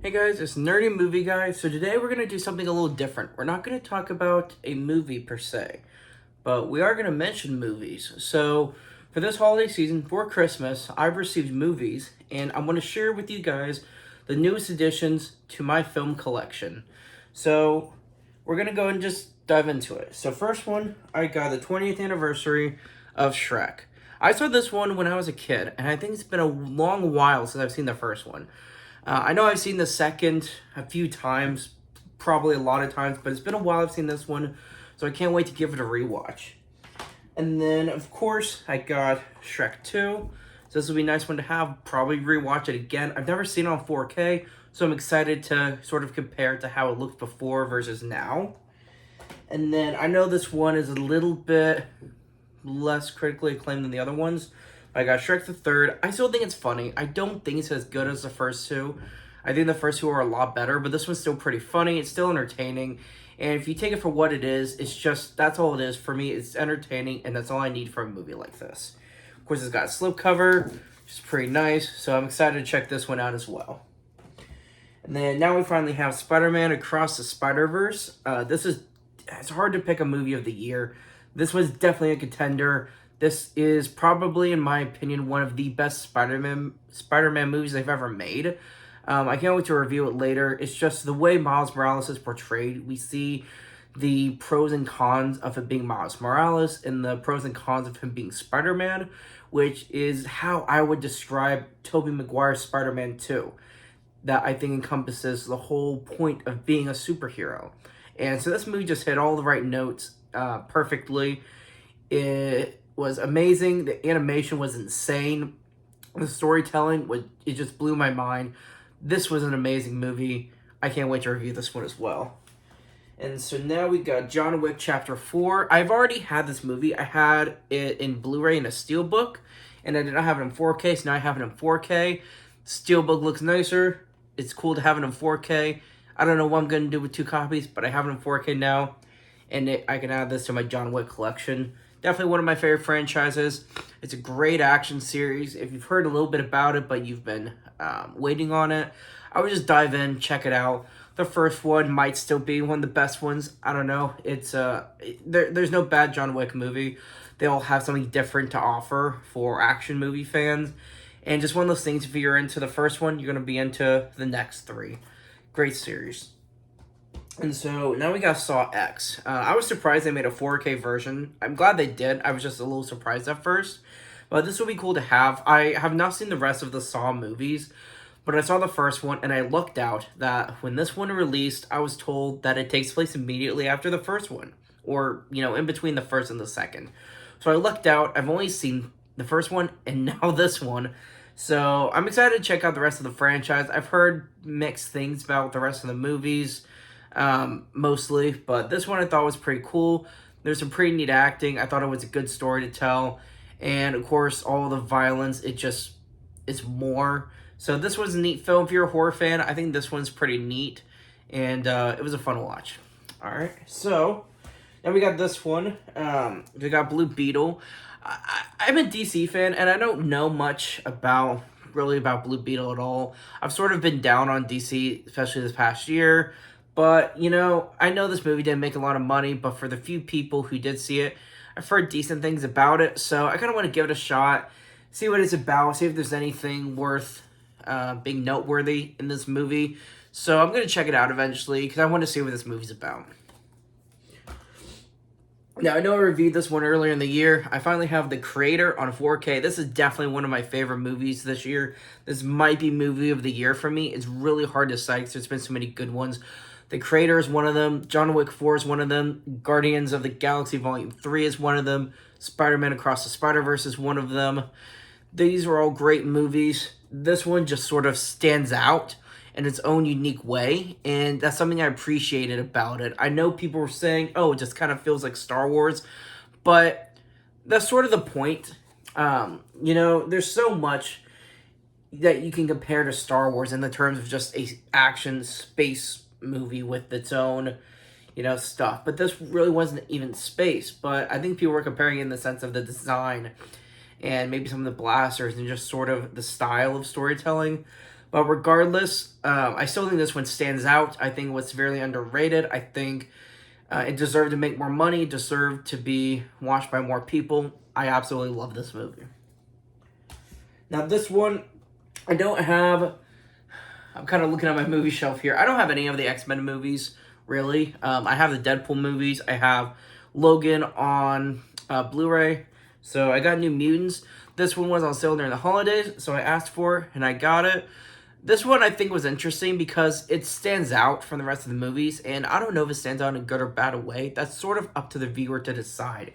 Hey guys, it's Nerdy Movie Guy. So today we're going to do something a little different. We're not going to talk about a movie per se, but we are going to mention movies. So for this holiday season, for Christmas, I've received movies, and I'm going to share with you guys the newest additions to my film collection. So we're going to go and just dive into it. So first one, I got the 20th anniversary of Shrek. I saw this one when I was a kid, and I think it's been a long while since I've seen the first one. I know I've seen the second a few times, probably a lot of times, but it's been a while I've seen this one, so I can't wait to give it a rewatch. And then, of course, I got Shrek 2. So this will be a nice one to have. Probably rewatch it again. I've never seen it on 4K, so I'm excited to sort of compare it to how it looked before versus now. And then I know this one is a little bit less critically acclaimed than the other ones. I got Shrek the Third. I still think it's funny. I don't think it's as good as the first two. I think the first two are a lot better, but this one's still pretty funny. It's still entertaining. And if you take it for what it is, it's just, that's all it is for me. It's entertaining, and that's all I need from a movie like this. Of course, it's got a slipcover, which is pretty nice, so I'm excited to check this one out as well. And then now we finally have Spider-Man Across the Spider-Verse. It's hard to pick a movie of the year. This was definitely a contender. This is probably, in my opinion, one of the best Spider-Man movies they've ever made. I can't wait to review it later. It's just the way Miles Morales is portrayed. We see the pros and cons of him being Miles Morales and the pros and cons of him being Spider-Man, which is how I would describe Tobey Maguire's Spider-Man 2. That I think encompasses the whole point of being a superhero. And so this movie just hit all the right notes perfectly. It was amazing. The animation was insane. The storytelling it just blew my mind. This was an amazing movie. I can't wait to review this one as well. And so now we got John Wick Chapter 4. I've already had this movie. I had it in Blu-ray and a Steelbook, and I did not have it in 4K, so now I have it in 4K. Steelbook looks nicer. It's cool to have it in 4K. I don't know what I'm going to do with two copies, but I have it in 4K now, and I can add this to my John Wick collection. Definitely one of my favorite franchises. It's a great action series. If you've heard a little bit about it, but you've been waiting on it, I would just dive in, check it out. The first one might still be one of the best ones. I don't know. There's no bad John Wick movie. They all have something different to offer for action movie fans. And just one of those things, if you're into the first one, you're going to be into the next three. Great series. And so now we got Saw X. I was surprised they made a 4K version. I'm glad they did. I was just a little surprised at first. But this will be cool to have. I have not seen the rest of the Saw movies, but I saw the first one, and I looked out that when this one released, I was told that it takes place immediately after the first one. Or, in between the first and the second. So I looked out. I've only seen the first one, and now this one. So I'm excited to check out the rest of the franchise. I've heard mixed things about the rest of the movies, mostly, but this one I thought was pretty cool. There's some pretty neat acting. I thought it was a good story to tell, and of course, all the violence. It's more. So this was a neat film. If you're a horror fan, I think this one's pretty neat, and it was a fun watch. All right, so then we got this one. We got Blue Beetle. I'm a DC fan, and I don't know much about Blue Beetle at all. I've sort of been down on DC, especially this past year. But, I know this movie didn't make a lot of money, but for the few people who did see it, I've heard decent things about it. So I kind of want to give it a shot, see what it's about, see if there's anything worth being noteworthy in this movie. So I'm going to check it out eventually, because I want to see what this movie's about. Now, I know I reviewed this one earlier in the year. I finally have The Creator on 4K. This is definitely one of my favorite movies this year. This might be movie of the year for me. It's really hard to cite because there's been so many good ones. The Creator is one of them. John Wick 4 is one of them. Guardians of the Galaxy Volume 3 is one of them. Spider-Man Across the Spider-Verse is one of them. These are all great movies. This one just sort of stands out in its own unique way, and that's something I appreciated about it. I know people were saying, oh, it just kind of feels like Star Wars, but that's sort of the point. There's so much that you can compare to Star Wars in the terms of just a action space movie with its own, stuff. But this really wasn't even space, but I think people were comparing it in the sense of the design and maybe some of the blasters and just sort of the style of storytelling. But regardless, I still think this one stands out. I think it was severely underrated. I think it deserved to make more money, it deserved to be watched by more people. I absolutely love this movie. Now, this one, I don't have. I'm kind of looking at my movie shelf here. I don't have any of the X-Men movies, really. I have the Deadpool movies. I have Logan on Blu-ray. So I got New Mutants. This one was on sale during the holidays, so I asked for it, and I got it. This one I think was interesting because it stands out from the rest of the movies, and I don't know if it stands out in a good or bad way. That's sort of up to the viewer to decide.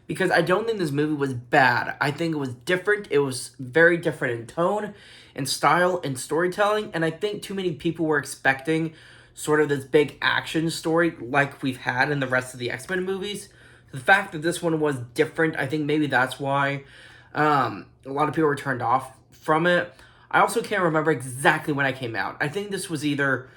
Because I don't think this movie was bad. I think it was different. It was very different in tone, in style, in storytelling, and I think too many people were expecting sort of this big action story like we've had in the rest of the X-Men movies. The fact that this one was different, I think maybe that's why a lot of people were turned off from it. I also can't remember exactly when it came out. I think this was either...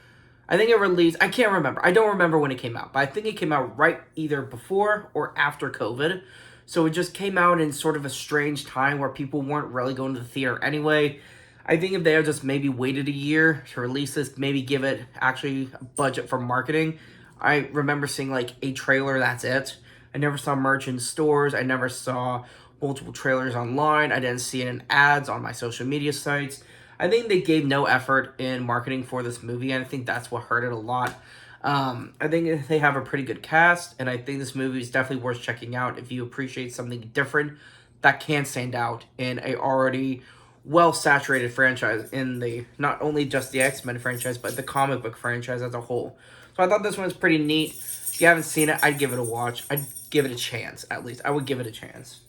I think it released... I can't remember. I don't remember when it came out. But I think it came out right either before or after COVID. So it just came out in sort of a strange time where people weren't really going to the theater anyway. I think if they had just maybe waited a year to release this, maybe give it actually a budget for marketing. I remember seeing like a trailer, that's it. I never saw merch in stores. I never saw multiple trailers online. I didn't see it in ads on my social media sites. I think they gave no effort in marketing for this movie, and I think that's what hurt it a lot. I think they have a pretty good cast, and I think this movie is definitely worth checking out if you appreciate something different that can stand out in a already well-saturated franchise in the, not only just the X-Men franchise, but the comic book franchise as a whole. So I thought this one was pretty neat. If you haven't seen it, I'd give it a watch. I'd give it a chance, at least. I would give it a chance.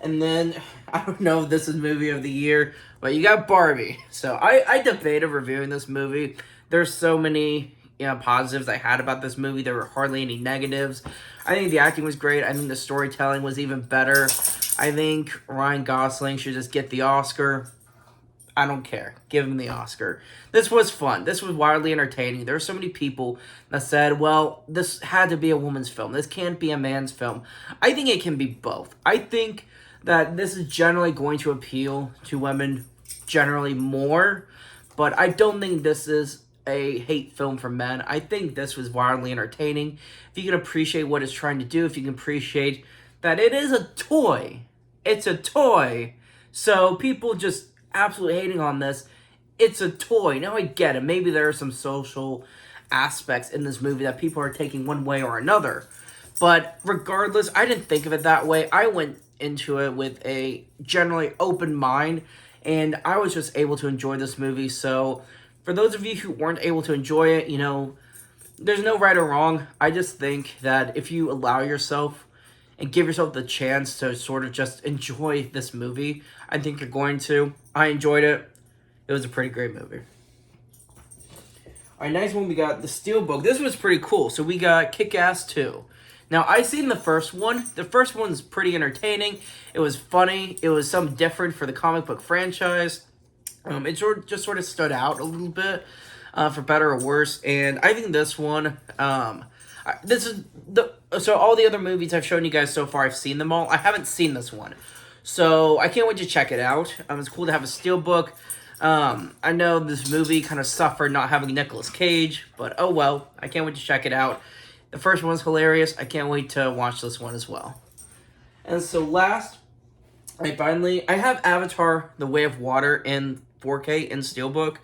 And then, I don't know if this is movie of the year, but you got Barbie. So I debated reviewing this movie. There's so many positives I had about this movie. There were hardly any negatives. I think the acting was great. I think the storytelling was even better. I think Ryan Gosling should just get the Oscar. I don't care. Give him the Oscar. This was fun. This was wildly entertaining. There were so many people that said, well, this had to be a woman's film. This can't be a man's film. I think it can be both. I think that this is generally going to appeal to women generally more, but I don't think this is a hate film for men. I think this was wildly entertaining. If you can appreciate what it's trying to do, if you can appreciate that it is a toy. It's a toy. So people just absolutely hating on this. It's a toy. Now I get it. Maybe there are some social aspects in this movie that people are taking one way or another. But regardless, I didn't think of it that way. I went into it with a generally open mind, and I was just able to enjoy this movie. So for those of you who weren't able to enjoy it, there's no right or wrong. I just think that if you allow yourself and give yourself the chance to sort of just enjoy this movie, I think you're going to. I enjoyed it. It was a pretty great movie. All right, next one we got The Steelbook. This was pretty cool. So we got Kick-Ass 2. Now, I seen the first one. The first one's pretty entertaining. It was funny. It was something different for the comic book franchise. It just sort of stood out a little bit, for better or worse. And I think this one, so all the other movies I've shown you guys so far, I've seen them all. I haven't seen this one. So I can't wait to check it out. It's cool to have a Steelbook. I know this movie kind of suffered not having Nicolas Cage, but oh well. I can't wait to check it out. The first one's hilarious. I can't wait to watch this one as well. And so last, I have Avatar: The Way of Water in 4K in Steelbook.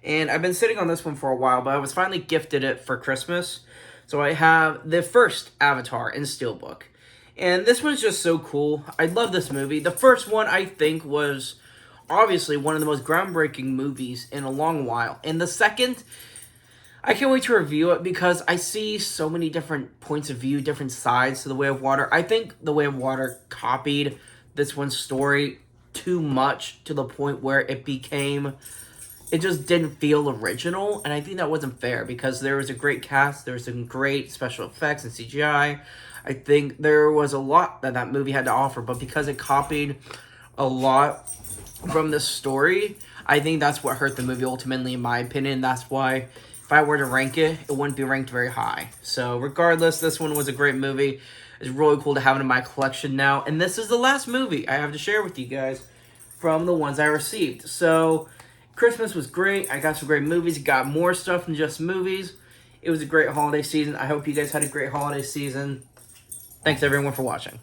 And I've been sitting on this one for a while, but I was finally gifted it for Christmas. So I have the first Avatar in Steelbook. And this one's just so cool. I love this movie. The first one, I think, was obviously one of the most groundbreaking movies in a long while. And the second, I can't wait to review it because I see so many different points of view, different sides to The Way of Water. I think The Way of Water copied this one's story too much to the point where it just didn't feel original. And I think that wasn't fair because there was a great cast, there was some great special effects and CGI. I think there was a lot that movie had to offer, but because it copied a lot from the story, I think that's what hurt the movie ultimately, in my opinion. That's why if I were to rank it, it wouldn't be ranked very high. So regardless, this one was a great movie. It's really cool to have it in my collection now. And this is the last movie I have to share with you guys from the ones I received. So Christmas was great. I got some great movies. Got more stuff than just movies. It was a great holiday season. I hope you guys had a great holiday season. Thanks everyone for watching.